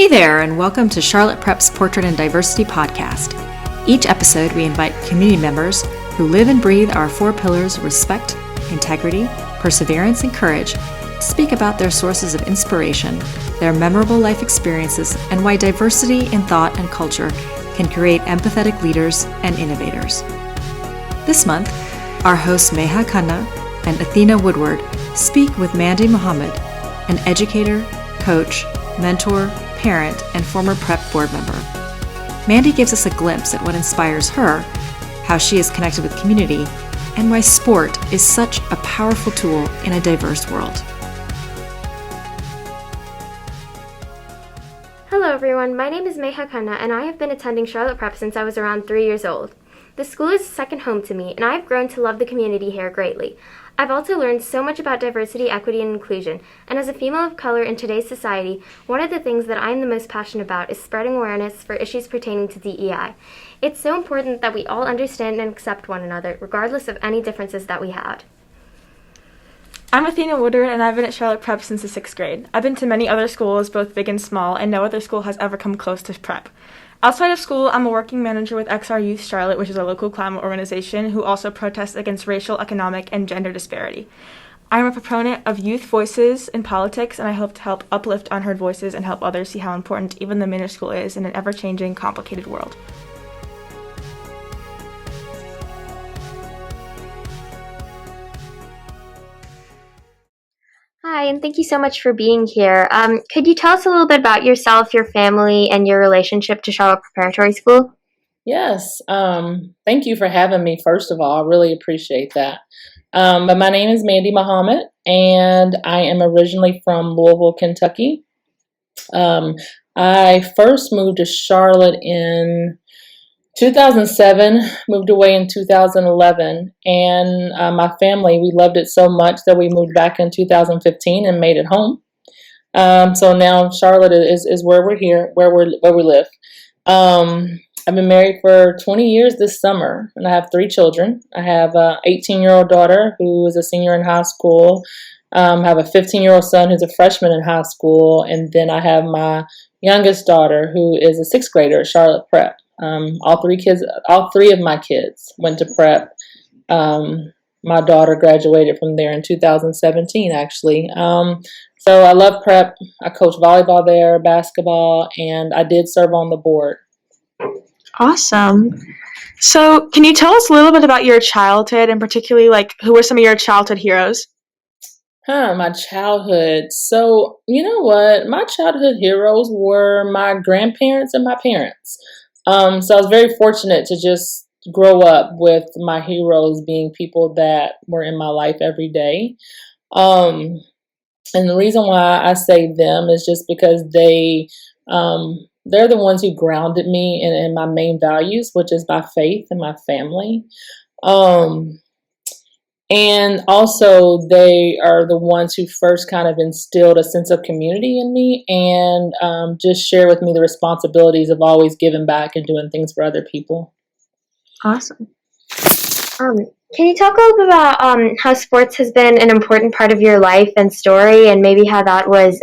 Hey there, and welcome to Charlotte Prep's Portrait and Diversity podcast. Each episode, we invite community members who live and breathe our four pillars of respect, integrity, perseverance, and courage to speak about their sources of inspiration, their memorable life experiences, and why diversity in thought and culture can create empathetic leaders and innovators. This month, our hosts Meha Khanna and Athena Woodward speak with Mandi Mohammed, an educator, coach, mentor, parent, and former prep board member. Mandi gives us a glimpse at what inspires her, how she is connected with community, and why sport is such a powerful tool in a diverse world. Hello everyone, my name is Meha Khanna and I have been attending Charlotte Prep since I was around 3 years old. The school is a second home to me and I have grown to love the community here greatly. I've also learned so much about diversity, equity, and inclusion, and as a female of color in today's society, one of the things that I'm the most passionate about is spreading awareness for issues pertaining to DEI. It's so important that we all understand and accept one another, regardless of any differences that we had. I'm Athena Woodward, and I've been at Charlotte Prep since the 6th grade. I've been to many other schools, both big and small, and no other school has ever come close to Prep. Outside of school, I'm a working manager with XR Youth Charlotte, which is a local climate organization who also protests against racial, economic, and gender disparity. I'm a proponent of youth voices in politics, and I hope to help uplift unheard voices and help others see how important even the minuscule is in an ever-changing, complicated world. Hi, and thank you so much for being here. Could you tell us a little bit about yourself, your family, and your relationship to Charlotte Preparatory School? Yes. Thank you for having me, first of all. I really appreciate that. But my name is Mandi Mohammed, and I am originally from Louisville, Kentucky. I first moved to Charlotte in 2007, moved away in 2011, and my family, we loved it so much that we moved back in 2015 and made it home. So now Charlotte is where we live. I've been married for 20 years this summer, and I have 3 children. I have an 18-year-old daughter who is a senior in high school. I have a 15-year-old son who's a freshman in high school, and then I have my youngest daughter who is a 6th grader at Charlotte Prep. All three of my kids went to Prep. My daughter graduated from there in 2017, actually. So I love Prep. I coach volleyball there, basketball, and I did serve on the board. Awesome. So can you tell us a little bit about your childhood, and particularly, who were some of your childhood heroes? My childhood. So, you know what? My childhood heroes were my grandparents and my parents. So I was very fortunate to just grow up with my heroes being people that were in my life every day. And the reason why I say them is just because they're the ones who grounded me in my main values, which is my faith and my family. And also they are the ones who first kind of instilled a sense of community in me and just share with me the responsibilities of always giving back and doing things for other people. Awesome. Can you talk a little bit about how sports has been an important part of your life and story, and maybe how that was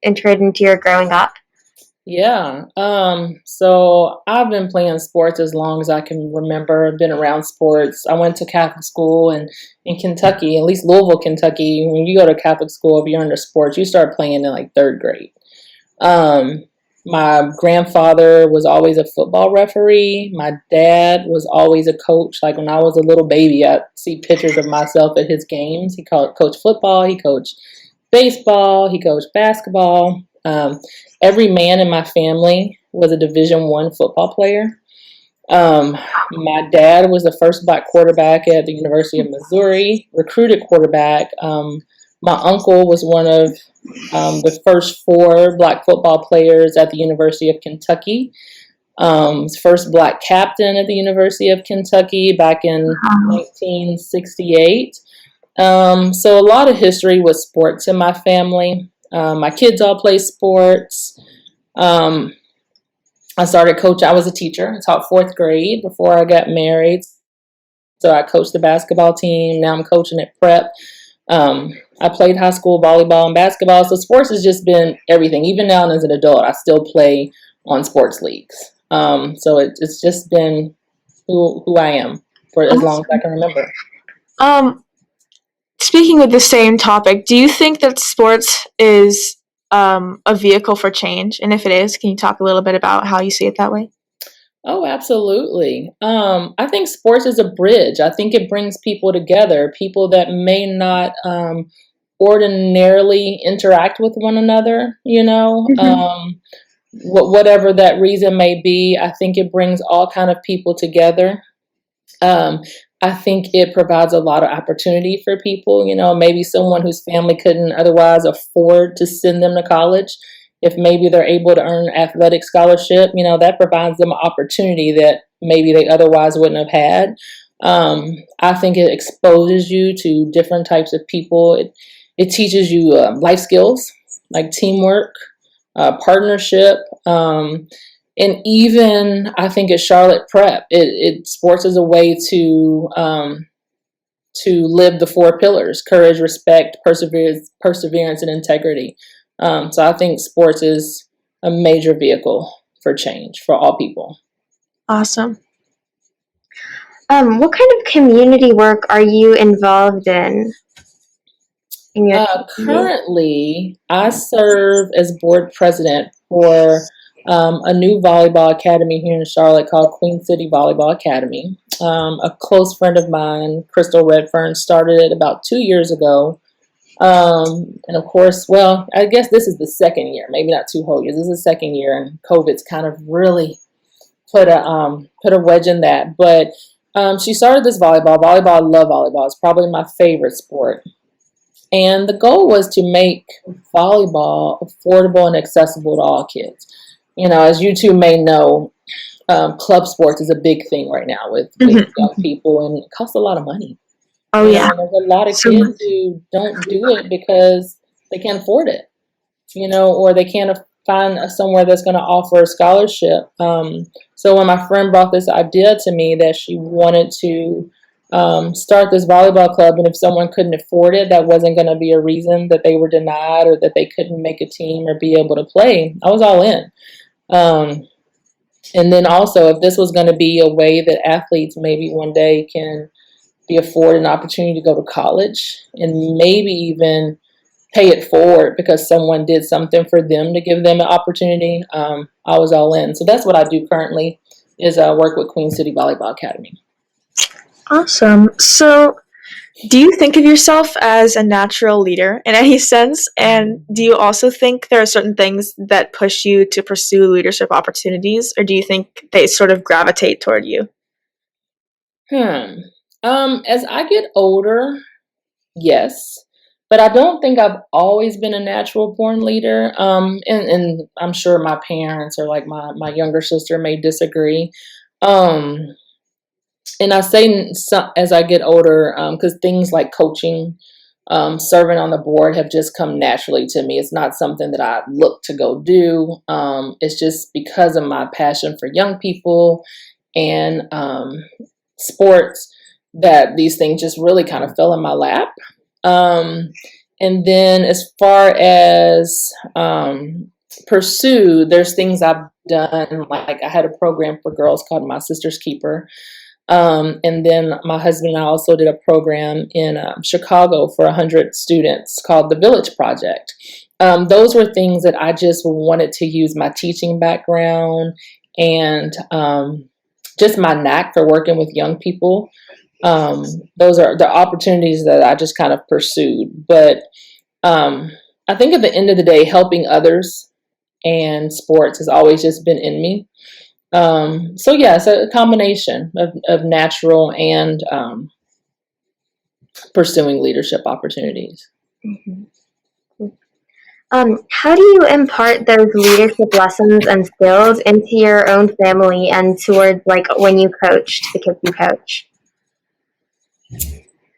entered into your growing up? Yeah. So I've been playing sports as long as I can remember. I've been around sports. I went to Catholic school in Kentucky, at least Louisville, Kentucky. When you go to Catholic school, if you're into sports, you start playing in 3rd grade. My grandfather was always a football referee. My dad was always a coach. Like when I was a little baby, I see pictures of myself at his games. He coached football. He coached baseball. He coached basketball. Every man in my family was a Division I football player. My dad was the first black quarterback at the University of Missouri, recruited quarterback. My uncle was one of the first 4 black football players at the University of Kentucky. First black captain at the University of Kentucky back in 1968. So a lot of history with sports in my family. My kids all play sports. I started coaching. I was a teacher. I taught 4th grade before I got married. So I coached the basketball team. Now I'm coaching at Prep. I played high school volleyball and basketball, so sports has just been everything. Even now as an adult, I still play on sports leagues. So it's just been who I am for as long as I can remember. Speaking of the same topic, do you think that sports is a vehicle for change? And if it is, can you talk a little bit about how you see it that way? Oh, absolutely. I think sports is a bridge. I think it brings people together, people that may not ordinarily interact with one another, whatever that reason may be. I think it brings all kind of people together. I think it provides a lot of opportunity for people, maybe someone whose family couldn't otherwise afford to send them to college. If maybe they're able to earn athletic scholarship, that provides them an opportunity that maybe they otherwise wouldn't have had. I think it exposes you to different types of people. It teaches you life skills like teamwork, partnership, and even I think at Charlotte Prep, sports is a way to live the four pillars: courage, respect, perseverance, and integrity. So I think sports is a major vehicle for change for all people. Awesome. What kind of community work are you involved in your Currently, I serve as board president for a new volleyball academy here in Charlotte called Queen City Volleyball Academy. A close friend of mine, Crystal Redfern, started it about 2 years ago. And of course, well, I guess this is the second year, maybe not 2 whole years. This is the second year, and COVID's kind of really put a wedge in that. But she started this volleyball. Volleyball, I love volleyball. It's probably my favorite sport. And the goal was to make volleyball affordable and accessible to all kids. As you two may know, club sports is a big thing right now with young people, and it costs a lot of money. Oh, yeah. There's a lot of kids who don't do it because they can't afford it, or they can't find somewhere that's going to offer a scholarship. So when my friend brought this idea to me that she wanted to start this volleyball club, and if someone couldn't afford it, that wasn't going to be a reason that they were denied or that they couldn't make a team or be able to play, I was all in. And then also, if this was going to be a way that athletes maybe one day can be afforded an opportunity to go to college and maybe even pay it forward because someone did something for them to give them an opportunity, I was all in. So that's what I do currently is work with Queen City Volleyball Academy. Awesome. So do you think of yourself as a natural leader in any sense? And do you also think there are certain things that push you to pursue leadership opportunities, or do you think they sort of gravitate toward you? As I get older, yes, but I don't think I've always been a natural born leader. And I'm sure my parents or like my younger sister may disagree. And I say as I get older, because things like coaching, serving on the board have just come naturally to me. It's not something that I look to go do. It's just because of my passion for young people and sports that these things just really kind of fell in my lap. And then as far as pursue, there's things I've done. Like I had a program for girls called My Sister's Keeper. And then my husband and I also did a program in Chicago for 100 students called the Village Project. Those were things that I just wanted to use my teaching background and just my knack for working with young people. Those are the opportunities that I just kind of pursued. But I think at the end of the day, helping others and sports has always just been in me. So yeah, it's a combination of natural and pursuing leadership opportunities. Mm-hmm. How do you impart those leadership lessons and skills into your own family and towards like when you coached the kids you coach?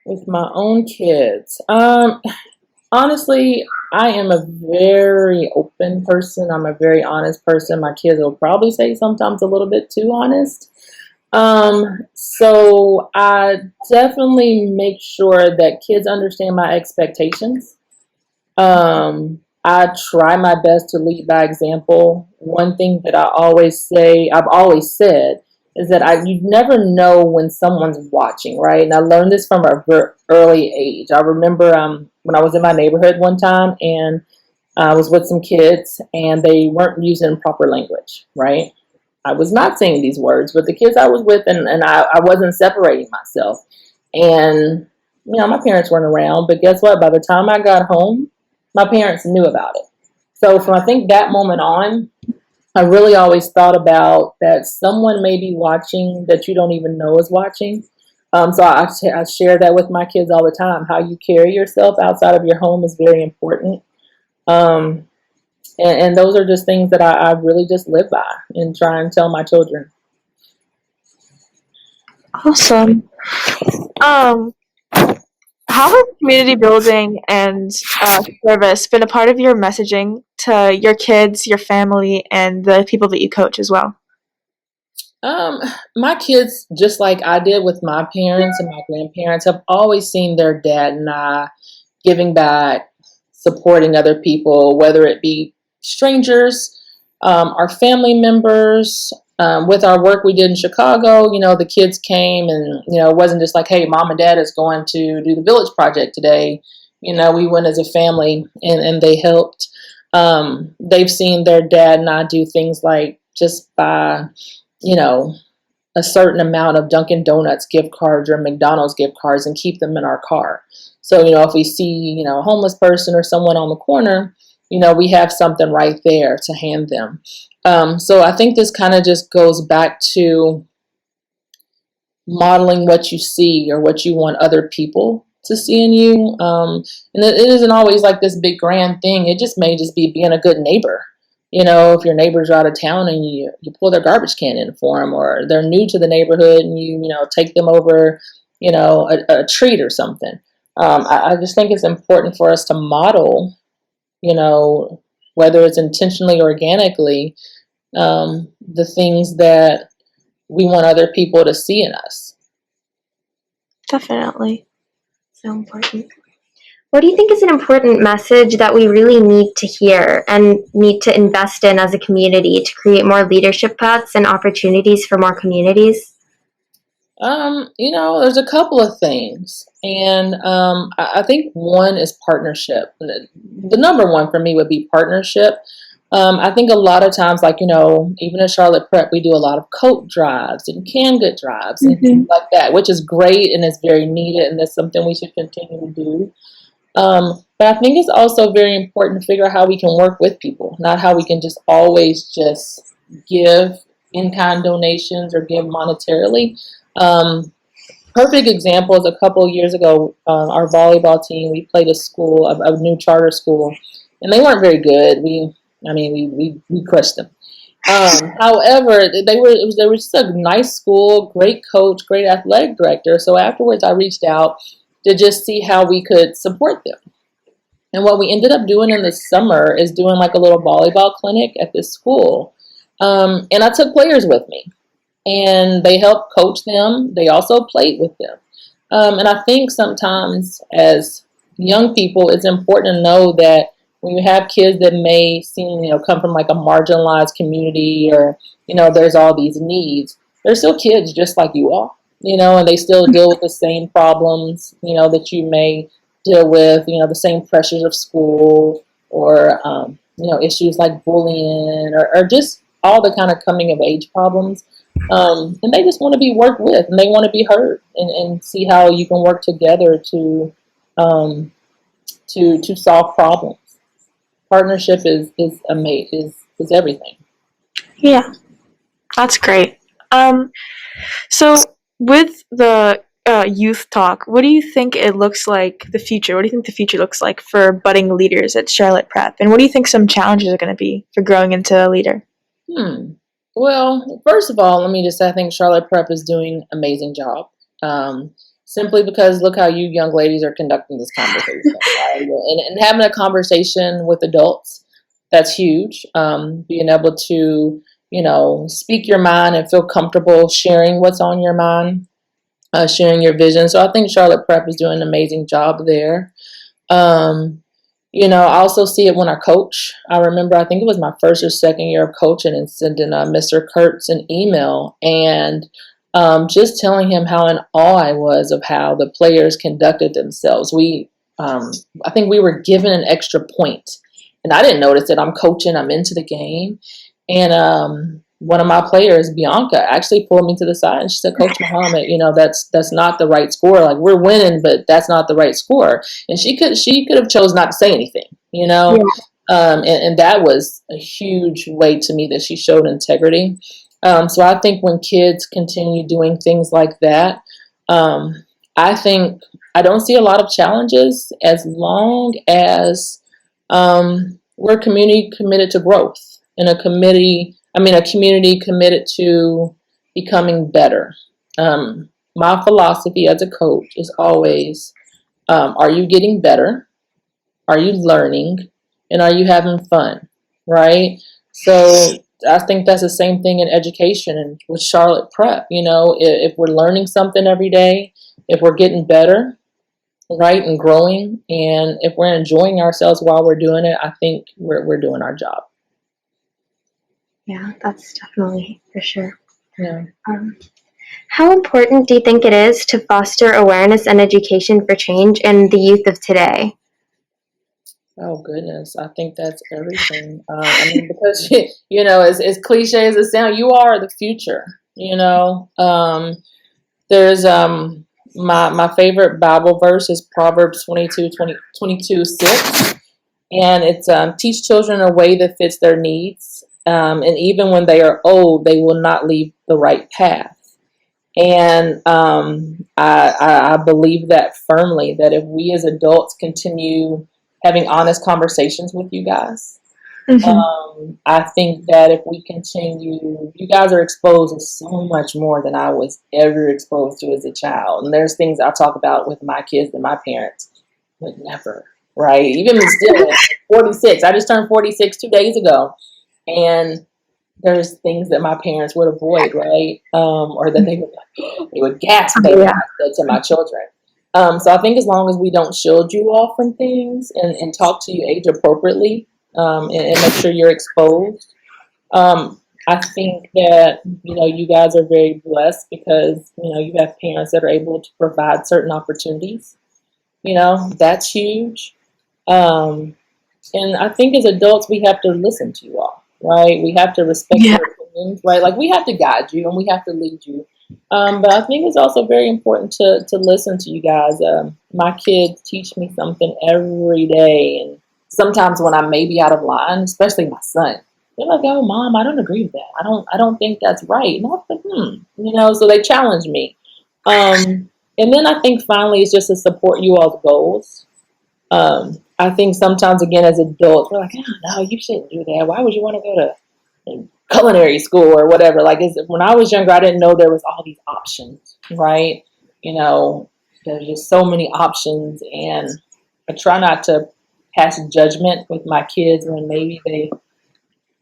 With my own kids, honestly, I am a very open person. I'm a very honest person. My kids will probably say sometimes a little bit too honest. So I definitely make sure that kids understand my expectations. I try my best to lead by example. One thing that I've always said, is that you never know when someone's watching, right? And I learned this from a very early age. I remember when I was in my neighborhood one time, and I was with some kids, and they weren't using proper language, right? I was not saying these words, but the kids I was with, and I wasn't separating myself. And, my parents weren't around, but guess what? By the time I got home, my parents knew about it. So from I think that moment on, I really always thought about that someone may be watching that you don't even know is watching. So I share that with my kids all the time. How you carry yourself outside of your home is very important. Um, and those are just things that I really just live by and try and tell my children. Awesome. Um, how has community building and service been a part of your messaging to your kids, your family, and the people that you coach as well? Um, my kids, just like I did with my parents and my grandparents, have always seen their dad and I giving back, supporting other people, whether it be strangers, our family members. With our work we did in Chicago, the kids came, and it wasn't just like, hey, mom and dad is going to do the village project today. We went as a family, and they helped. They've seen their dad and I do things like just buy, you know, a certain amount of Dunkin' Donuts gift cards or McDonald's gift cards and keep them in our car. So, if we see, a homeless person or someone on the corner, we have something right there to hand them. So I think this kind of just goes back to modeling what you see or what you want other people to see in you. And it isn't always like this big grand thing. It just may just be being a good neighbor. If your neighbors are out of town and you pull their garbage can in for them, or they're new to the neighborhood and you take them over, a treat or something. I just think it's important for us to model, whether it's intentionally or organically, the things that we want other people to see in us. Definitely. So important. What do you think is an important message that we really need to hear and need to invest in as a community to create more leadership paths and opportunities for more communities? There's a couple of things, and I think one is partnership. The number one for me would be partnership. I think a lot of times, like, even in Charlotte Prep, we do a lot of coat drives and canned good drives and things like that, which is great and is very needed, and that's something we should continue to do. But I think it's also very important to figure out how we can work with people, not how we can just always just give in-kind donations or give monetarily. Perfect example is a couple of years ago, our volleyball team, we played a new charter school, and they weren't very good. We crushed them. However, they were just a nice school, great coach, great athletic director. So afterwards, I reached out to just see how we could support them. And what we ended up doing in the summer is doing like a little volleyball clinic at this school. And I took players with me, and they helped coach them. They also played with them. And I think sometimes as young people, it's important to know that when you have kids that may seem, come from like a marginalized community, or, there's all these needs, they're still kids just like you are, and they still deal with the same problems, that you may deal with, the same pressures of school, or, issues like bullying, or just all the kind of coming of age problems. And they just want to be worked with, and they want to be heard, and see how you can work together to solve problems. Partnership is everything. Yeah, that's great. So with the youth talk, what do you think it looks like the future? What do you think the future looks like for budding leaders at Charlotte Prep? And what do you think some challenges are going to be for growing into a leader? Well, first of all, let me just say I think Charlotte Prep is doing an amazing job. Simply because look how you young ladies are conducting this conversation, right? And having a conversation with adults, that's huge. Being able to, speak your mind and feel comfortable sharing what's on your mind, sharing your vision. So I think Charlotte Prep is doing an amazing job there. I also see it when I coach. I remember, I think it was my first or second year of coaching and sending Mr. Kurtz an email and just telling him how in awe I was of how the players conducted themselves. I think we were given an extra point, and I didn't notice it. I'm coaching, I'm into the game, and one of my players, Bianca, actually pulled me to the side and she said, "Coach Mohammed, that's not the right score. Like, we're winning, but that's not the right score." And she could have chose not to say anything, Yeah. and that was a huge way to me that she showed integrity. So I think when kids continue doing things like that, I think I don't see a lot of challenges as long as we're community committed to growth and a community committed to becoming better. My philosophy as a coach is always, are you getting better? Are you learning? And are you having fun? Right? So I think that's the same thing in education and with Charlotte Prep. If we're learning something every day, if we're getting better, right, and growing, and if we're enjoying ourselves while we're doing it, I think we're doing our job. Yeah, that's definitely for sure. Yeah. How important do you think it is to foster awareness and education for change in the youth of today? Oh goodness, I think that's everything. Because as cliche as it sounds, you are the future. There's my favorite Bible verse is Proverbs 22:6, and it's teach children a way that fits their needs, and even when they are old, they will not leave the right path. And I believe that firmly, that if we as adults continue having honest conversations with you guys, I think that if we continue, you guys are exposed to so much more than I was ever exposed to as a child. And there's things I talk about with my kids that my parents would never, right? Even still, 46. I just turned 46 2 days ago. And there's things that my parents would avoid, right? Or that they would gasp at what I said to my children. So I think as long as we don't shield you all from things and talk to you age appropriately, and make sure you're exposed, I think that you guys are very blessed because you have parents that are able to provide certain opportunities. That's huge. And I think as adults we have to listen to you all, right? We have to respect your opinions, right? Like, we have to guide you and we have to lead you. But I think it's also very important to listen to you guys. My kids teach me something every day, and sometimes when I may be out of line, especially my son, they're like, "Oh, Mom, I don't agree with that. I don't think that's right." And I'm like, so they challenge me. And then I think finally it's just to support you all's goals. I think sometimes, again, as adults, we're like, "Oh, no, you shouldn't do that. Why would you want to go to culinary school or whatever?" Like, when I was younger, I didn't know there was all these options, right? There's just so many options, and I try not to pass judgment with my kids when maybe they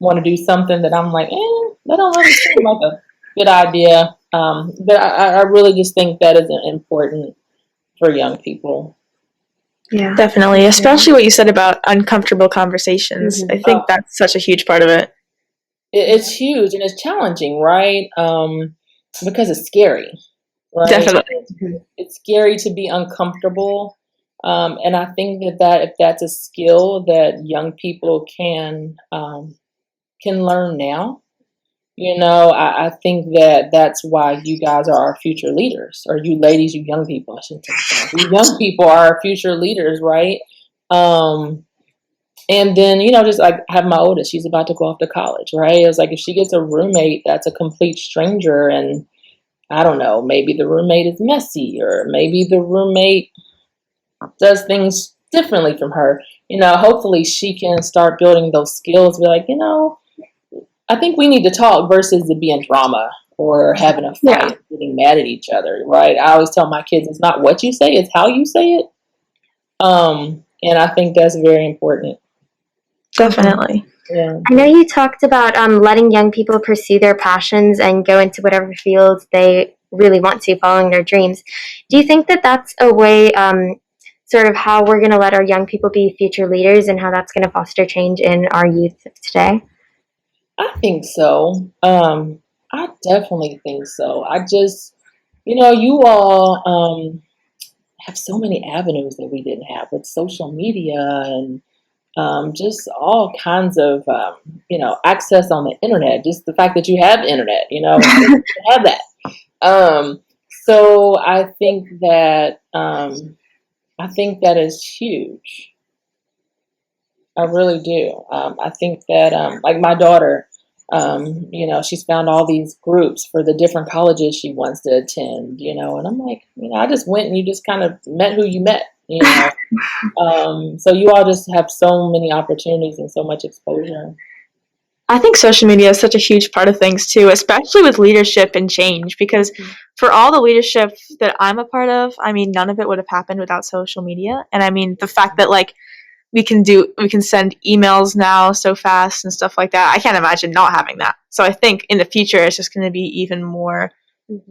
want to do something that I'm like, that don't really seem like a good idea. But I really just think that is important for young people. Yeah, Definitely, especially what you said about uncomfortable conversations. I think that's such a huge part of it. It's huge and it's challenging, right? Because it's scary, right? Definitely. It's scary to be uncomfortable. And I think that if that's a skill that young people can learn now, I think that's why you guys are our future leaders, or you ladies, you young people, I shouldn't say that. You young people are our future leaders, right? And then, just like I have my oldest, she's about to go off to college, right? It's like if she gets a roommate that's a complete stranger, and I don't know, maybe the roommate is messy, or maybe the roommate does things differently from her, hopefully she can start building those skills. Be like, I think we need to talk versus it being drama or having a fight, and getting mad at each other, right? I always tell my kids, it's not what you say, it's how you say it. And I think that's very important. Definitely. Yeah. I know you talked about letting young people pursue their passions and go into whatever fields they really want to, following their dreams. Do you think that that's a way, sort of how we're going to let our young people be future leaders and how that's going to foster change in our youth today? I think so. I definitely think so. I just, you all have so many avenues that we didn't have with social media and just all kinds of, access on the internet. Just the fact that you have internet, you have that. Um, so I think that is huge. I really do. I think that, like my daughter, she's found all these groups for the different colleges she wants to attend, and I'm like, I just went and you just kind of met who you met. So you all just have so many opportunities and so much exposure. I think social media is such a huge part of things too, especially with leadership and change, because for all the leadership that I'm a part of, I mean, none of it would have happened without social media. And I mean, the fact that like we can send emails now so fast and stuff like that. I can't imagine not having that. So I think in the future, it's just going to be even more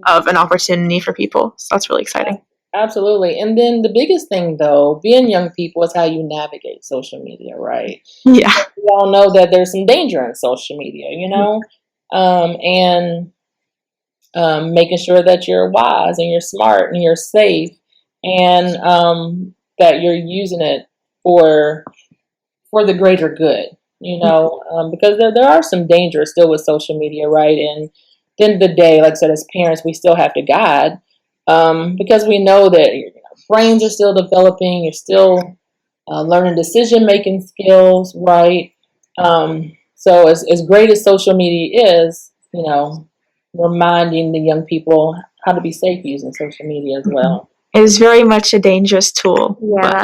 of an opportunity for people. So that's really exciting. Absolutely. And then the biggest thing, though, being young people is how you navigate social media, right? Yeah. We all know that there's some danger in social media, and making sure that you're wise and you're smart and you're safe and that you're using it for the greater good, because there are some dangers still with social media, right? And at the end of the day, like I said, as parents, we still have to guide because we know that brains are still developing, you're still learning decision-making skills, right? So as great as social media is, reminding the young people how to be safe using social media as well. It is very much a dangerous tool. Yeah,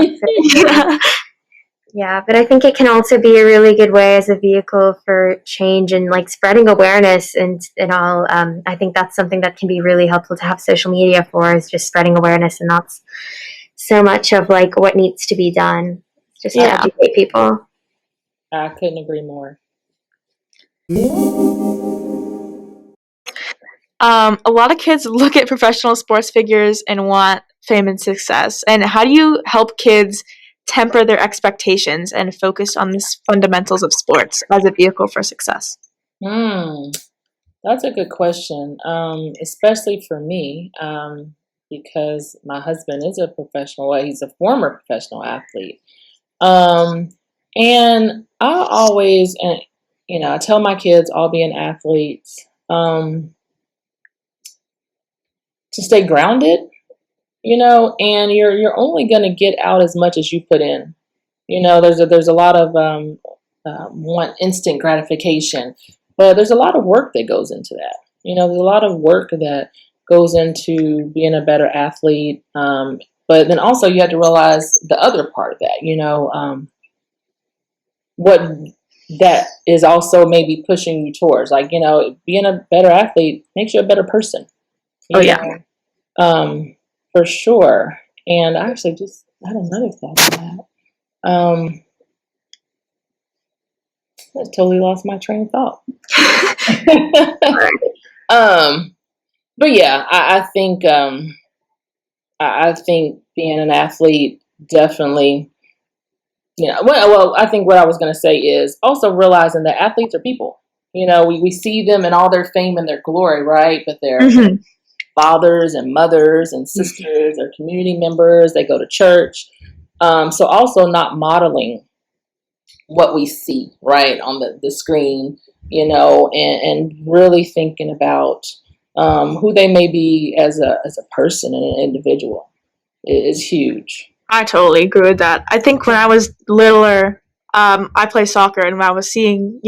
yeah, but I think it can also be a really good way as a vehicle for change and like spreading awareness and all. I think that's something that can be really helpful to have social media for, is just spreading awareness, and that's so much of like what needs to be done, just to educate people. I couldn't agree more. A lot of kids look at professional sports figures and want fame and success. And how do you help kids temper their expectations and focus on the fundamentals of sports as a vehicle for success? That's a good question, especially for me, because my husband is a professional. Well, he's a former professional athlete, and I always, I tell my kids, all being athletes, to stay grounded, and you're only going to get out as much as you put in. There's a lot of want instant gratification, but there's a lot of work that goes into that. There's a lot of work that goes into being a better athlete. But then also you have to realize the other part of that, what that is also maybe pushing you towards. Like, being a better athlete makes you a better person. For sure. And I actually just had another thought on that. I totally lost my train of thought. But yeah, I think I think being an athlete definitely, well, I think what I was going to say is also realizing that athletes are people. We see them in all their fame and their glory, right? But they're fathers and mothers and sisters or community members. They go to church. So also not modeling what we see, right, on the screen, and really thinking about who they may be as a person and an individual is huge. I totally agree with that. I think when I was littler, I played soccer, and when I was seeing,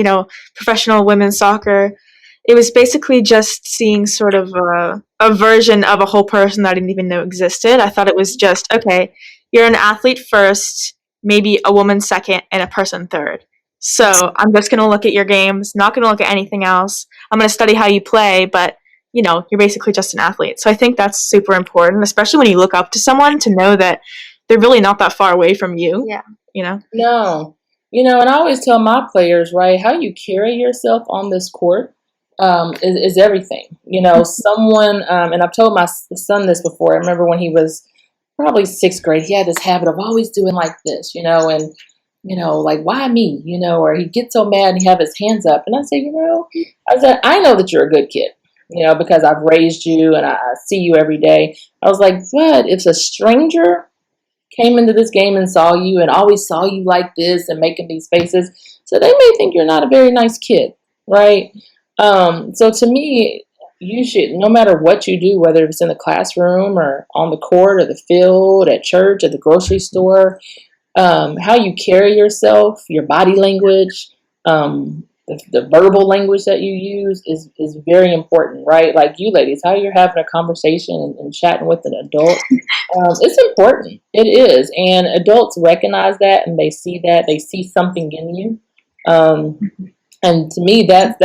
professional women's soccer, it was basically just seeing sort of a version of a whole person that I didn't even know existed. I thought it was just, okay, you're an athlete first, maybe a woman second, and a person third. So I'm just going to look at your games, not going to look at anything else. I'm going to study how you play, but, you're basically just an athlete. So I think that's super important, especially when you look up to someone, to know that they're really not that far away from you. Yeah. No. And I always tell my players, right, how you carry yourself on this court is everything. Someone, and I've told my son this before. I remember when he was probably sixth grade, he had this habit of always doing like this, and, like, why me, or he'd get so mad and he'd have his hands up. And I said, I know that you're a good kid, because I've raised you and I see you every day. I was like, but if a stranger came into this game and saw you and always saw you like this and making these faces, so they may think you're not a very nice kid, right? So to me, you should, no matter what you do, whether it's in the classroom or on the court or the field, at church, at the grocery store, how you carry yourself, your body language, the verbal language that you use is very important, right? Like you ladies, how you're having a conversation and chatting with an adult, it's important. It is, and adults recognize that and they see that, they see something in you, and to me, that's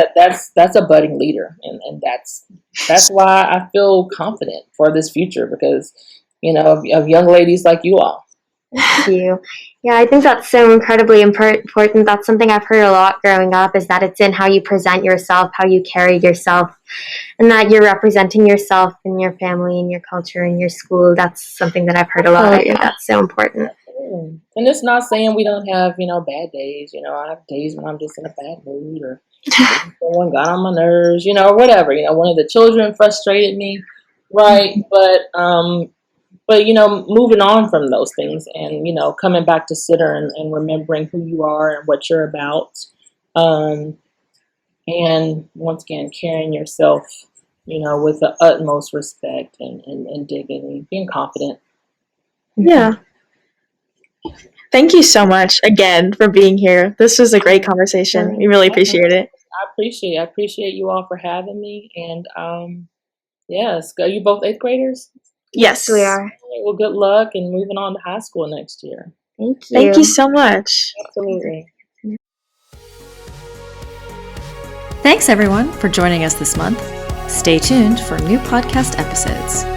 a budding leader, and that's why I feel confident for this future because of young ladies like you all. Thank you. Yeah, I think that's so incredibly important. That's something I've heard a lot growing up, is that it's in how you present yourself, how you carry yourself, and that you're representing yourself and your family and your culture and your school. That's something that I've heard a lot. That's so important. And it's not saying we don't have, bad days. I have days when I'm just in a bad mood or someone got on my nerves, or whatever. One of the children frustrated me, right? But moving on from those things and, coming back to Sitter and remembering who you are and what you're about. And once again, carrying yourself, with the utmost respect and dignity, being confident. Yeah. Thank you so much again for being here. This was a great conversation. We really appreciate it. I appreciate you all for having me. And yes, are you both 8th graders? Yes, we are. Well, good luck and moving on to high school next year. Thank you. Thank you so much. Absolutely. Thanks everyone for joining us this month. Stay tuned for new podcast episodes.